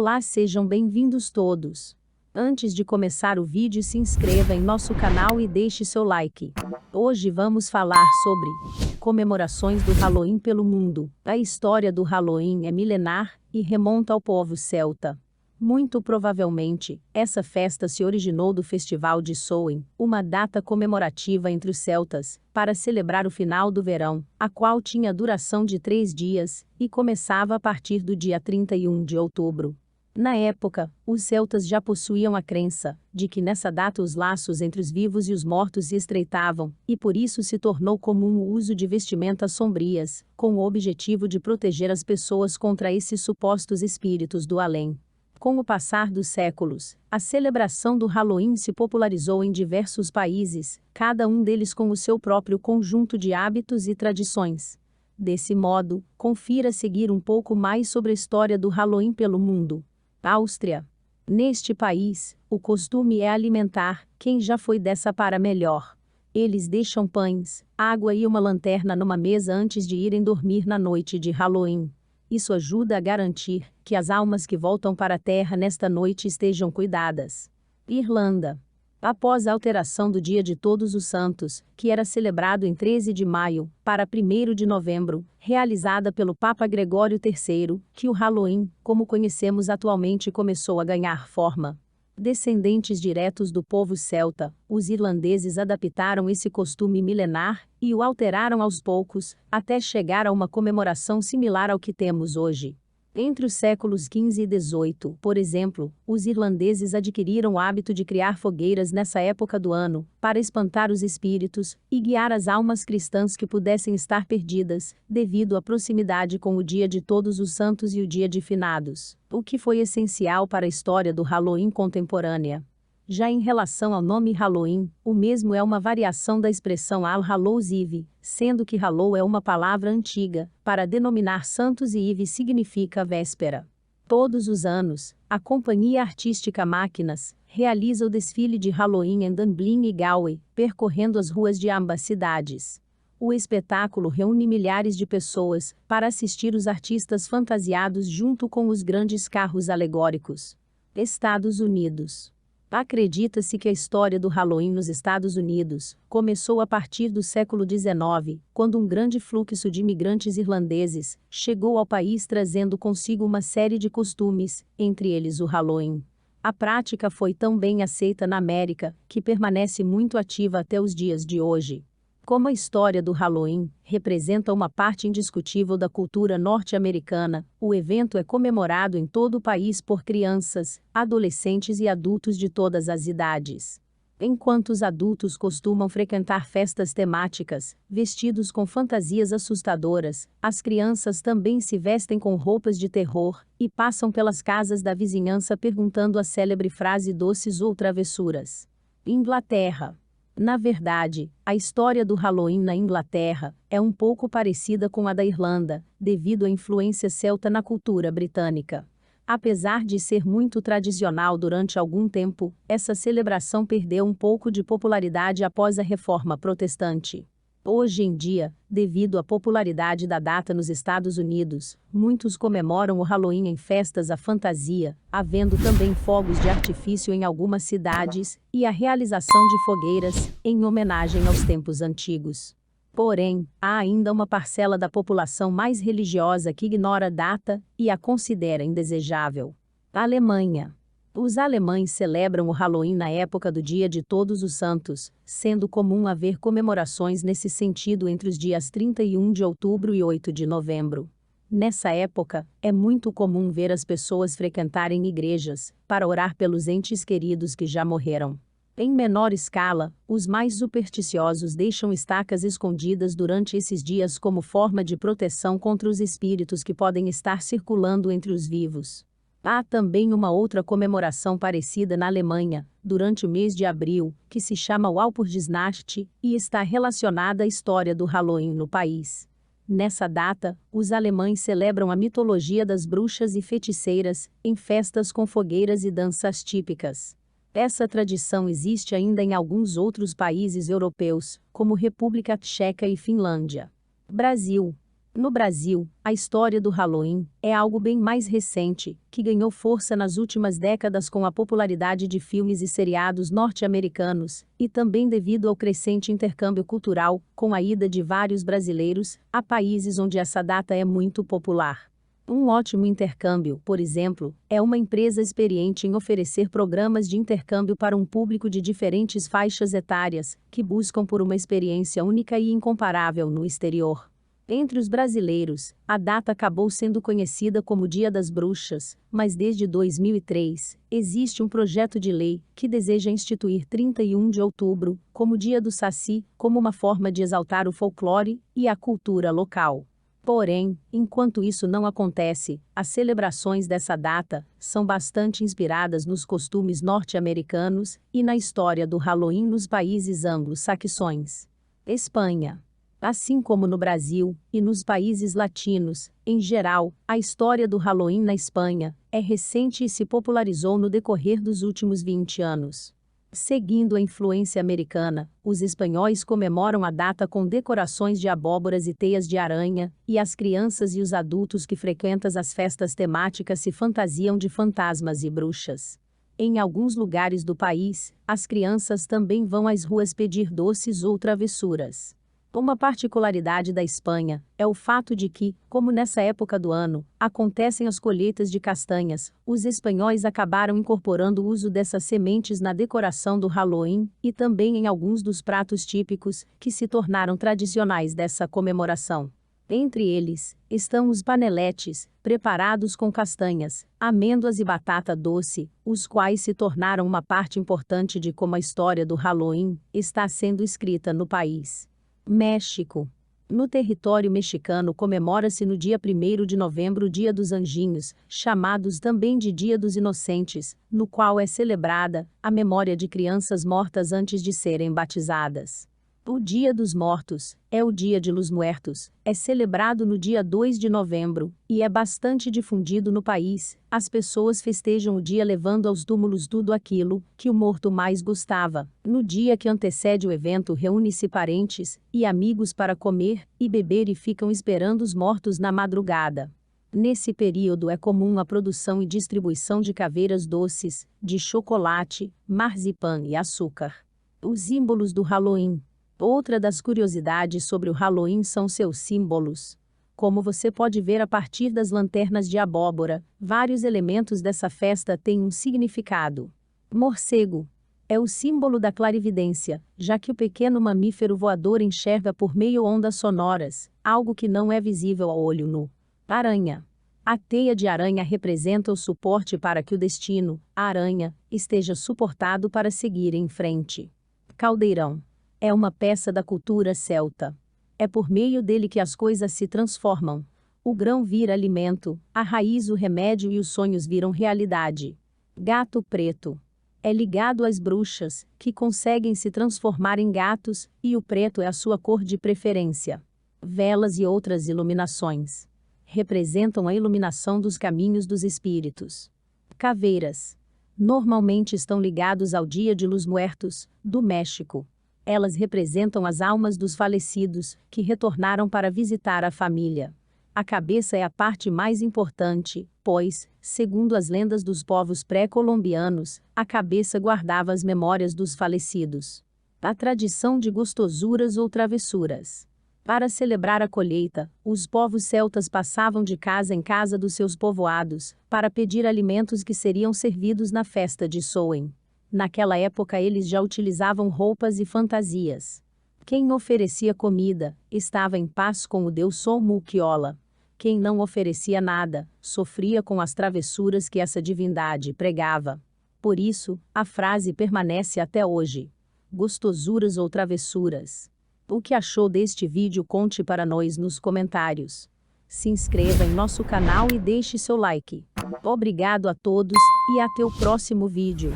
Olá, sejam bem-vindos todos. Antes de começar o vídeo, se inscreva em nosso canal e deixe seu like. Hoje vamos falar sobre comemorações do Halloween pelo mundo. A história do Halloween é milenar e remonta ao povo celta. Muito provavelmente, essa festa se originou do Festival de Samhain, uma data comemorativa entre os celtas, para celebrar o final do verão, a qual tinha duração de 3 dias, e começava a partir do dia 31 de outubro. Na época, os celtas já possuíam a crença de que nessa data os laços entre os vivos e os mortos se estreitavam, e por isso se tornou comum o uso de vestimentas sombrias, com o objetivo de proteger as pessoas contra esses supostos espíritos do além. Com o passar dos séculos, a celebração do Halloween se popularizou em diversos países, cada um deles com o seu próprio conjunto de hábitos e tradições. Desse modo, confira a seguir um pouco mais sobre a história do Halloween pelo mundo. Áustria. Neste país, o costume é alimentar quem já foi dessa para melhor. Eles deixam pães, água e uma lanterna numa mesa antes de irem dormir na noite de Halloween. Isso ajuda a garantir que as almas que voltam para a Terra nesta noite estejam cuidadas. Irlanda. Após a alteração do Dia de Todos os Santos, que era celebrado em 13 de maio, para 1º de novembro, realizada pelo Papa Gregório III, que o Halloween, como conhecemos atualmente, começou a ganhar forma. Descendentes diretos do povo celta, os irlandeses adaptaram esse costume milenar e o alteraram aos poucos, até chegar a uma comemoração similar ao que temos hoje. Entre os séculos XV e XVIII, por exemplo, os irlandeses adquiriram o hábito de criar fogueiras nessa época do ano, para espantar os espíritos e guiar as almas cristãs que pudessem estar perdidas, devido à proximidade com o Dia de Todos os Santos e o Dia de Finados, o que foi essencial para a história do Halloween contemporânea. Já em relação ao nome Halloween, o mesmo é uma variação da expressão All Hallows Eve, sendo que Hallow é uma palavra antiga para denominar santos e Eve significa véspera. Todos os anos, a companhia artística Máquinas realiza o desfile de Halloween em Dublin e Galway, percorrendo as ruas de ambas cidades. O espetáculo reúne milhares de pessoas para assistir os artistas fantasiados junto com os grandes carros alegóricos. Estados Unidos. Acredita-se que a história do Halloween nos Estados Unidos começou a partir do século XIX, quando um grande fluxo de imigrantes irlandeses chegou ao país trazendo consigo uma série de costumes, entre eles o Halloween. A prática foi tão bem aceita na América, que permanece muito ativa até os dias de hoje. Como a história do Halloween representa uma parte indiscutível da cultura norte-americana, o evento é comemorado em todo o país por crianças, adolescentes e adultos de todas as idades. Enquanto os adultos costumam frequentar festas temáticas, vestidos com fantasias assustadoras, as crianças também se vestem com roupas de terror e passam pelas casas da vizinhança perguntando a célebre frase doces ou travessuras. Inglaterra. Na verdade, a história do Halloween na Inglaterra é um pouco parecida com a da Irlanda, devido à influência celta na cultura britânica. Apesar de ser muito tradicional durante algum tempo, essa celebração perdeu um pouco de popularidade após a Reforma Protestante. Hoje em dia, devido à popularidade da data nos Estados Unidos, muitos comemoram o Halloween em festas à fantasia, havendo também fogos de artifício em algumas cidades, e a realização de fogueiras, em homenagem aos tempos antigos. Porém, há ainda uma parcela da população mais religiosa que ignora a data e a considera indesejável. Alemanha. Os alemães celebram o Halloween na época do Dia de Todos os Santos, sendo comum haver comemorações nesse sentido entre os dias 31 de outubro e 8 de novembro. Nessa época, é muito comum ver as pessoas frequentarem igrejas para orar pelos entes queridos que já morreram. Em menor escala, os mais supersticiosos deixam estacas escondidas durante esses dias como forma de proteção contra os espíritos que podem estar circulando entre os vivos. Há também uma outra comemoração parecida na Alemanha, durante o mês de abril, que se chama Walpurgisnacht, e está relacionada à história do Halloween no país. Nessa data, os alemães celebram a mitologia das bruxas e feiticeiras, em festas com fogueiras e danças típicas. Essa tradição existe ainda em alguns outros países europeus, como República Tcheca e Finlândia. Brasil. No Brasil, a história do Halloween é algo bem mais recente, que ganhou força nas últimas décadas com a popularidade de filmes e seriados norte-americanos, e também devido ao crescente intercâmbio cultural, com a ida de vários brasileiros a países onde essa data é muito popular. Um ótimo intercâmbio, por exemplo, é uma empresa experiente em oferecer programas de intercâmbio para um público de diferentes faixas etárias, que buscam por uma experiência única e incomparável no exterior. Entre os brasileiros, a data acabou sendo conhecida como Dia das Bruxas, mas desde 2003, existe um projeto de lei que deseja instituir 31 de outubro como Dia do Saci, como uma forma de exaltar o folclore e a cultura local. Porém, enquanto isso não acontece, as celebrações dessa data são bastante inspiradas nos costumes norte-americanos e na história do Halloween nos países anglo-saxões. Espanha. Assim como no Brasil e nos países latinos, em geral, a história do Halloween na Espanha é recente e se popularizou no decorrer dos últimos 20 anos. Seguindo a influência americana, os espanhóis comemoram a data com decorações de abóboras e teias de aranha, e as crianças e os adultos que frequentam as festas temáticas se fantasiam de fantasmas e bruxas. Em alguns lugares do país, as crianças também vão às ruas pedir doces ou travessuras. Uma particularidade da Espanha é o fato de que, como nessa época do ano, acontecem as colheitas de castanhas, os espanhóis acabaram incorporando o uso dessas sementes na decoração do Halloween e também em alguns dos pratos típicos que se tornaram tradicionais dessa comemoração. Entre eles, estão os paneletes, preparados com castanhas, amêndoas e batata doce, os quais se tornaram uma parte importante de como a história do Halloween está sendo escrita no país. México. No território mexicano comemora-se no dia 1º de novembro o Dia dos Anjinhos, chamados também de Dia dos Inocentes, no qual é celebrada a memória de crianças mortas antes de serem batizadas. O Dia dos Mortos é o Dia de los Muertos, é celebrado no dia 2 de novembro, e é bastante difundido no país. As pessoas festejam o dia levando aos túmulos tudo aquilo que o morto mais gostava. No dia que antecede o evento reúne-se parentes e amigos para comer e beber e ficam esperando os mortos na madrugada. Nesse período é comum a produção e distribuição de caveiras doces, de chocolate, marzipan e açúcar. Os símbolos do Halloween. Outra das curiosidades sobre o Halloween são seus símbolos. Como você pode ver a partir das lanternas de abóbora, vários elementos dessa festa têm um significado. Morcego é o símbolo da clarividência, já que o pequeno mamífero voador enxerga por meio ondas sonoras, algo que não é visível ao olho nu. Aranha. A teia de aranha representa o suporte para que o destino, a aranha, esteja suportado para seguir em frente. Caldeirão. É uma peça da cultura celta. É por meio dele que as coisas se transformam. O grão vira alimento, a raiz o remédio e os sonhos viram realidade. Gato preto. É ligado às bruxas, que conseguem se transformar em gatos, e o preto é a sua cor de preferência. Velas e outras iluminações. Representam a iluminação dos caminhos dos espíritos. Caveiras. Normalmente estão ligados ao Dia de los Muertos, do México. Elas representam as almas dos falecidos, que retornaram para visitar a família. A cabeça é a parte mais importante, pois, segundo as lendas dos povos pré-colombianos, a cabeça guardava as memórias dos falecidos. A tradição de gostosuras ou travessuras. Para celebrar a colheita, os povos celtas passavam de casa em casa dos seus povoados, para pedir alimentos que seriam servidos na festa de Samhain. Naquela época eles já utilizavam roupas e fantasias. Quem oferecia comida, estava em paz com o deus Solmuquiola. Quem não oferecia nada, sofria com as travessuras que essa divindade pregava. Por isso, a frase permanece até hoje. Gostosuras ou travessuras. O que achou deste vídeo? Conte para nós nos comentários. Se inscreva em nosso canal e deixe seu like. Obrigado a todos, e até o próximo vídeo.